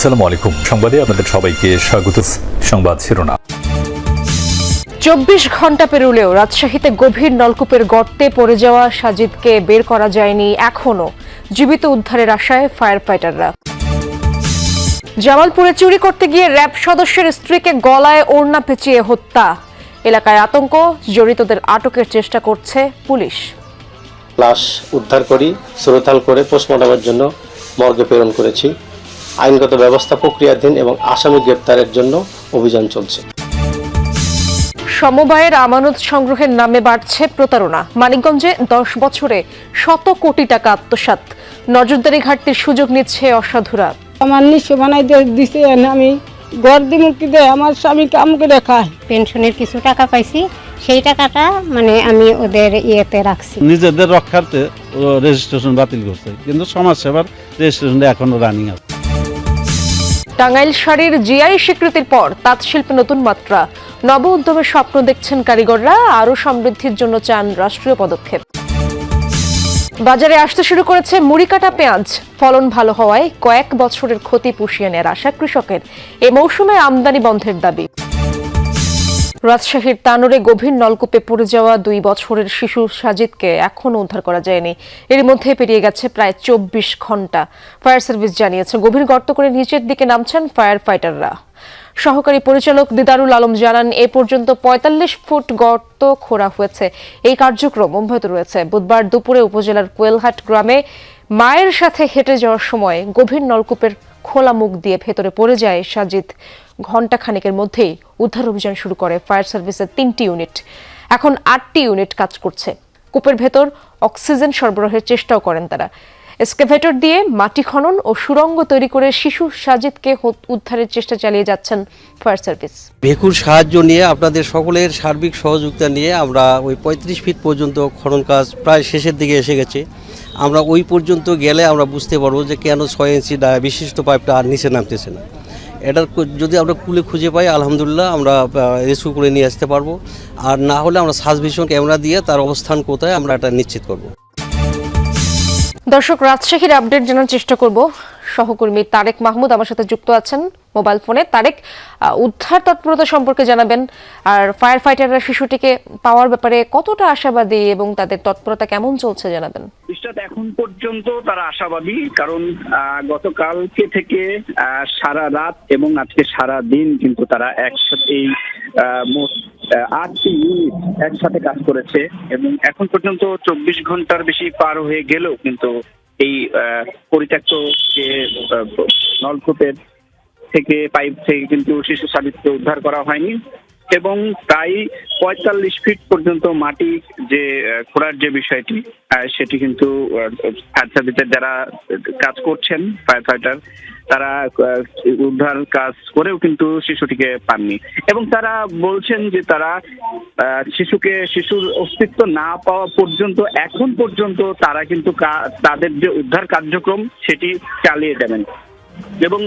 আসসালামু আলাইকুম। সংবাদে আপনাদের সবাইকে স্বাগত। সংবাদ শিরোনাম। 24 ঘন্টা পেরোলেও রাজশাহীতে গভীর নলকূপের গর্তে পড়ে যাওয়া সাজিদকে বের করা যায়নি, এখনো জীবিত উদ্ধারের আশায় ফায়ার ফাইটাররা। জামালপুরে চুরি করতে গিয়ে র্যাব সদস্যের স্ত্রীকে গলায় ওড়না পেঁচিয়ে হত্যা, এলাকায় আতঙ্ক, জড়িতদের আটকের চেষ্টা করছে পুলিশ। লাশ উদ্ধার করি সুরতাল করে পোস্টমর্টমের জন্য মর্গে প্রেরণ করেছি। আইনগত ব্যবস্থা প্রক্রিয়াধীন এবং আসামি গ্রেপ্তারের জন্য অভিযান চলছে। সমবায়ের আমানত সংগ্রহের নামে বাড়ছে প্রতারণা। মানিকগঞ্জে 10 বছরে শত কোটি টাকা আত্মসাৎ, নজরদারি ঘাটতির সুযোগ নিচ্ছে অসাধুরা। আমার নিঃস্ব বানাই দিছে, আমি ঘর দিমুক্তি দেয়, আমার স্বামীকে আমাকে দেখায়। পেনশনের কিছু টাকা পাইছি, সেই টাকাটা আমি ওদের ইয়েতে রাখছি। নিজেদের রক্ষার্থে রেজিস্ট্রেশন বাতিল করছে, কিন্তু সমাজসেবার রেজিস্ট্রেশনটা এখনো রানিং আছে। টাঙ্গাইল শাড়ির জিআই স্বীকৃতির পর তাঁত শিল্পে নতুন মাত্রা, নব উদ্যমের স্বপ্ন দেখছেন কারিগররা, আরও সমৃদ্ধির জন্য চান রাষ্ট্রীয় পদক্ষেপ। বাজারে আসতে শুরু করেছে মুড়ি কাটা পেঁয়াজ, ফলন ভালো হওয়ায় কয়েক বছরের ক্ষতি পুষিয়ে নেয়ার আশা কৃষকের। এ মৌসুমে আমদানি বন্ধের দাবি। রাজশাহীর তানোরে গভীর নলকূপে পড়ে যাওয়া 2 বছরের শিশু সাজিদকে এখনও উদ্ধার করা যায়নি। এর মধ্যে পেরিয়ে গেছে প্রায় 24 ঘন্টা। ফায়ার সার্ভিস জানিয়েছে, গভীর গর্ত করে নিচের দিকে নামছেন ফায়ার ফাইটাররা। সহকারী পরিচালক দিদারুল আলম জানান, এ পর্যন্ত 45 ফুট গর্ত খোঁড়া হয়েছে। এই কার্যক্রম অব্যাহত রয়েছে। বুধবার দুপুরে উপজেলার কোয়েলহাট গ্রামে মায়ের সাথে হেঁটে যাওয়ার সময় গভীর নলকূপের খোলা মুখ দিয়ে ভেতরে পড়ে যায় সাজিদ। ঘণ্টা খানেকের মধ্যেই উদ্ধার অভিযান শুরু করে ফায়ার সার্ভিসের 3টি ইউনিট। এখন 8টি ইউনিট কাজ করছে। কূপের ভেতর অক্সিজেন সরবরাহের চেষ্টাও করেন তারা। এক্সকাভেটর দিয়ে মাটি খনন ও সুড়ঙ্গ তৈরি করে শিশু সাজিদকে উদ্ধারের চেষ্টা চালিয়ে যাচ্ছেন ফায়ার সার্ভিস। ভেকুর সাহায্য নিয়ে আপনাদের সকলের সার্বিক সহযোগিতা নিয়ে আমরা ওই 35 ফিট পর্যন্ত খনন কাজ প্রায় শেষের দিকে এসে গেছে। আমরা ওই পর্যন্ত গেলে আমরা বুঝতে পারবো যে কেন 6 ইঞ্চি বিশিষ্ট পাইপটা আর নিচে নামতেছে না। এটার যদি আমরা কুলে খুঁজে পাই, আলহামদুলিল্লাহ আমরা রেস্কিউ করে নিয়ে আসতে পারবো। আর না হলে আমরা সার্ভিশন ক্যামেরা দিয়ে তার অবস্থান কোথায় আমরা এটা নিশ্চিত করব। দর্শক, রাজশাহীর আপডেট জানার চেষ্টা করব। সহকর্মী তারেক মাহমুদ আমার সাথে যুক্ত আছেন মোবাইল ফোনে। তারেক, উদ্ধার তৎপরতা সম্পর্কে জানাবেন, আর ফায়ার ফাইটাররা শিশুটিকে পাওয়ার ব্যাপারে কতটা আশাবাদী এবং তাদের তৎপরতা কেমন চলছে জানাবেন। এখন পর্যন্ত তারা আশাবাদী, কারণ গতকালকে থেকে সারা রাত এবং আজকে সারা দিন কিন্তু তারা একসাথে মোট 8টি ইউনিট একসাথে কাজ করেছে এবং এখন পর্যন্ত 24 ঘন্টার বেশি পার হয়ে গেলেও কিন্তু এই পরিত্যক্ত যে নলকূপের থেকে পাইপ থেকে কিন্তু শিশু সাজিদকে উদ্ধার করা হয়নি এবং প্রায় 45 ফিট পর্যন্ত মাটি যে খোঁড়ার যে বিষয়টি সেটি কিন্তু ফায়ার সার্ভিসের যারা কাজ করছেন ফায়ার ফাইটার তারা উদ্ধার কাজ করেও কিন্তু শিশুটিকে পাননি এবং তারা বলছেন যে তারা শিশুর অস্তিত্ব না পাওয়া পর্যন্ত এখন পর্যন্ত তারা কিন্তু তাদের যে উদ্ধার কার্যক্রম সেটি চালিয়ে যাবেন এবং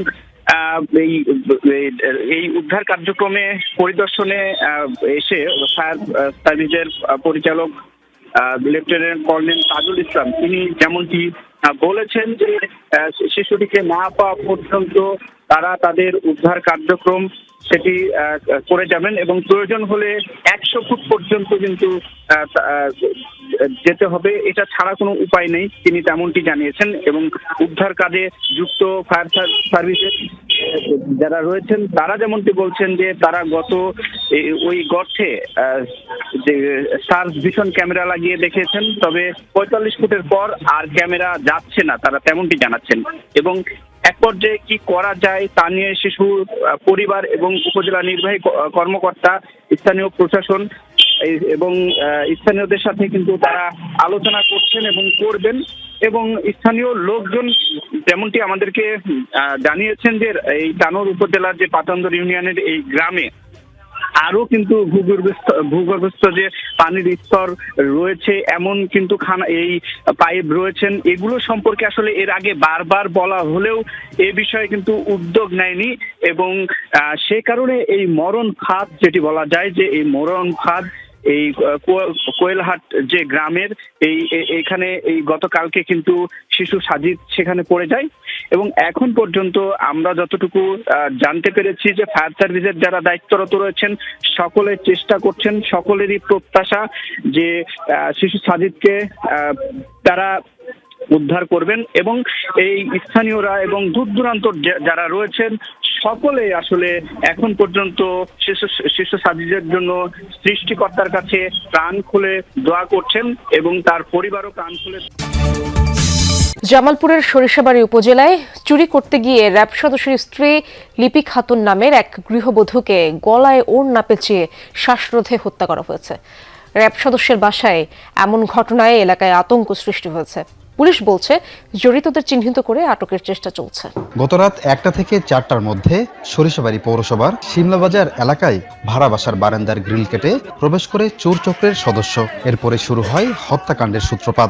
এই উদ্ধার কার্যক্রমে পরিদর্শনে এসে ফায়ার সার্ভিসের পরিচালক লেফটেন্যান্ট কর্নেল তাজুল ইসলাম তিনি যেমনটি বলেছেন যে শিশুটিকে না পাওয়া পর্যন্ত তারা তাদের উদ্ধার কার্যক্রম সেটি করে যাবেন এবং প্রয়োজন হলে 100 ফুট পর্যন্ত কিন্তু যেতে হবে, এটা ছাড়া কোনো উপায় নেই, তিনি তেমনটি জানিয়েছেন এবং উদ্ধার কাজে যুক্ত ফায়ার সার্ভিসের যারা রয়েছেন তারা যেমনটি বলছেন যে তারা ওই গর্তে যে সার্চ ভিশন ক্যামেরা লাগিয়ে দেখেছেন, তবে 45 ফুটের পর আর ক্যামেরা যাচ্ছে না, তারা তেমনটি জানাচ্ছেন এবং এক পর্যায়ে কি করা যায় তা নিয়ে শিশু পরিবার এবং উপজেলা নির্বাহী কর্মকর্তা, স্থানীয় প্রশাসন এবং স্থানীয়দের সাথে কিন্তু তারা আলোচনা করছেন এবং করবেন এবং স্থানীয় লোকজন যেমনটি আমাদেরকে জানিয়েছেন যে এই তানোর উপজেলার যে পাতান্দর ইউনিয়নের এই গ্রামে আরো কিন্তু ভূগর্ভস্থ যে পানির স্তর রয়েছে এমন কিন্তু এই পাইপ রয়েছেন, এগুলো সম্পর্কে আসলে এর আগে বারবার বলা হলেও এ বিষয়ে কিন্তু উদ্যোগ নেয়নি এবং সে কারণে এই মরণ ফাঁদ যেটি বলা যায় যে এই মরণ ফাঁদ এই কোয়েলহাট যে গ্রামের এইখানে এই গতকালকে কিন্তু শিশু সাজিদ সেখানে পড়ে যায় এবং এখন পর্যন্ত আমরা যতটুকু জানতে পেরেছি যে ফায়ার সার্ভিসের যারা দায়িত্বরত রয়েছেন সকলে চেষ্টা করছেন, সকলেরই প্রত্যাশা যে শিশু সাজিদকে তারা উদ্ধার করবেন এবং এই স্থানীয়রা এবং দূর দূরান্ত যারা রয়েছেন সকলে আসলে এখন পর্যন্ত শিশু সাজিদের জন্য সৃষ্টিকর্তার কাছে প্রাণ খুলে দোয়া করছেন এবং তার পরিবারও প্রাণ খুলে। জামালপুরের সরিষাবাড়ী উপজেলায় চুরি করতে গিয়ে র্যাব সদস্যের স্ত্রী লিপি খাতুন নামের এক গৃহবধূকে গলায় ওড়না পেঁচিয়ে শ্বাসরোধে হত্যা করা হয়েছে। র্যাব সদস্যের বাসায় এমন ঘটনায় এলাকায় আতঙ্ক সৃষ্টি হয়েছে। পুলিশ বলছে জড়িতদের চিহ্নিত করে আটকের চেষ্টা চলছে। গতরাত 1টা থেকে 4টার মধ্যে সরিষাবাড়ী পৌরসভার শিমলাবাজার এলাকায় ভাড়া বাসার বারান্দার গ্রিল কেটে প্রবেশ করে চোর চক্রের সদস্য। এরপরে শুরু হয় হত্যাকাণ্ডের সূত্রপাত।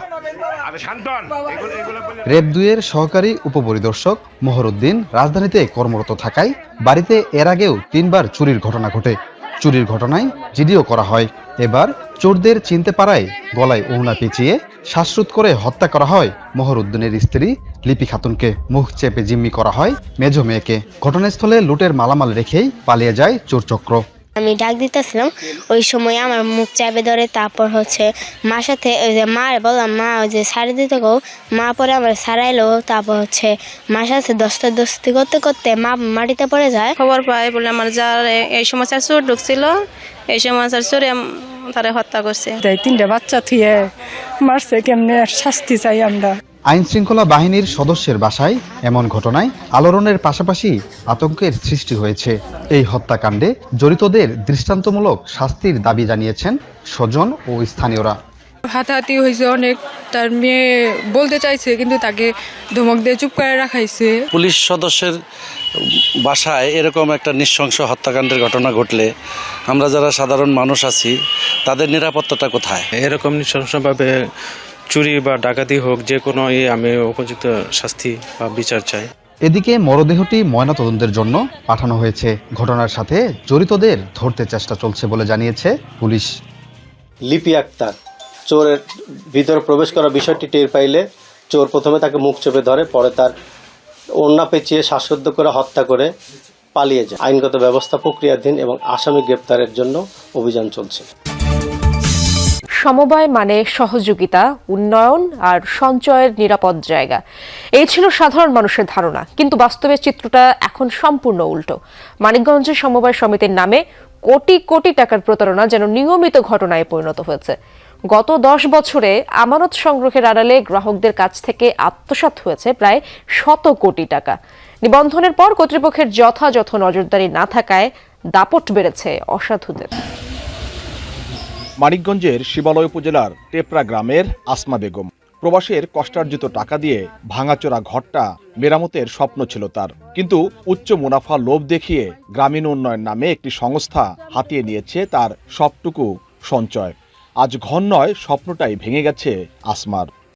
র্যাব 2-এর সহকারী উপপরিদর্শক মোহরউদ্দিন রাজধানীতে কর্মরত থাকায় বাড়িতে এর আগেও 3বার চুরির ঘটনা ঘটে। চুরির ঘটনায় জিডিও করা হয়। এবার চোরদের চিনতে পারায় গলায় ওড়না পেঁচিয়ে শ্বাসরোধ করে হত্যা করা হয় মোহরউদ্দিনের স্ত্রী লিপি খাতুনকে। মুখ চেপে জিম্মি করা হয় মেজ মেয়েকে। ঘটনাস্থলে লুটের মালামাল রেখেই পালিয়ে যায় চোর চক্র। আমি ডাক দিতেছিলাম, ওই সময় আমার মুখ চাপে ধরে, তারপর মার সাথে ওই যে মার বললাম, মা ওই যে সারি দিতে গো, মা পরে আমার সারাইলো, তারপর মার সাথে দস্তি করতে করতে মা মাটিতে পড়ে যায়। খবর পাই বলে আমার যার এই সমস্যার চোর ঢুকছিল, এই সমস্যার চোরে তারা হত্যা করছে। 3টা বাচ্চা থুয়ে মারছে, কেমনে শাস্তি চাই আমরা। আইন শৃঙ্খলা বাহিনীর সদস্যের বাসায় এমন ঘটনায় আলোড়নের পাশাপাশি আতঙ্কের সৃষ্টি হয়েছে। এই হত্যাকাণ্ডে জড়িতদের দৃষ্টান্তমূলক শাস্তির দাবি জানিয়েছেন স্বজন ও স্থানীয়রা। হাতাহাতি হয়েছে অনেক, তার মেয়ে বলতে চাইছে কিন্তু তাকে ধমক দিয়ে চুপ করে রাখাইছে। পুলিশ সদস্যের বাসায় এরকম একটা নৃশংস হত্যাকাণ্ডের ঘটনা ঘটলে আমরা যারা সাধারণ মানুষ আছি তাদের নিরাপত্তাটা কোথায়? এরকম নৃশংসভাবে চুরি বা ডাকাতি হোক, যে কোনো আমি উপযুক্ত শাস্তি বা বিচার চাই। এদিকে মরদেহটি ময়নাতদন্তের জন্য পাঠানো হয়েছে। ঘটনার সাথে জড়িতদের ধরতে চেষ্টা চলছে বলে জানিয়েছে পুলিশ। লিপি আক্তার চোরের ভিতরে প্রবেশ করার বিষয়টি টের পাইলে চোর প্রথমে তাকে মুখ চেপে ধরে, পরে তার ওড়না পেঁচিয়ে শ্বাসরোধ করে হত্যা করে পালিয়ে যায়। আইনগত ব্যবস্থা প্রক্রিয়াধীন এবং আসামি গ্রেপ্তারের জন্য অভিযান চলছে। সমবায় মানে সহযোগিতা, উন্নয়ন আর সঞ্চয়ের নিরাপদ জায়গা, এই ছিল সাধারণ মানুষের ধারণা। কিন্তু বাস্তবে চিত্রটা এখন সম্পূর্ণ উল্টো। মানিকগঞ্জের সমবায় সমিতির নামে কোটি কোটি টাকার প্রতারণা যেন নিয়মিত ঘটনায় পরিণত হয়েছে। গত 10 বছরে আমানত সংগ্রহের আড়ালে গ্রাহকদের কাছ থেকে আত্মসাৎ হয়েছে প্রায় 100 কোটি টাকা। নিবন্ধনের পর কর্তৃপক্ষের যথাযথ নজরদারি না থাকায় দাপট বেড়েছে অসাধুদের। মানিকগঞ্জের শিবালয় উপজেলার টেপরা গ্রামের আসমা বেগম। প্রবাসের কষ্টার্জিত টাকা দিয়ে ভাঙাচোরা ঘরটা মেরামতের স্বপ্ন ছিল তার, কিন্তু উচ্চ মুনাফা লোভ দেখিয়ে গ্রামীণ উন্নয়ন নামে একটি সংস্থা হাতিয়ে নিয়েছে তার সবটুকু সঞ্চয়। আজ ঘর নয়, স্বপ্নটাই ভেঙে গেছে আসমার।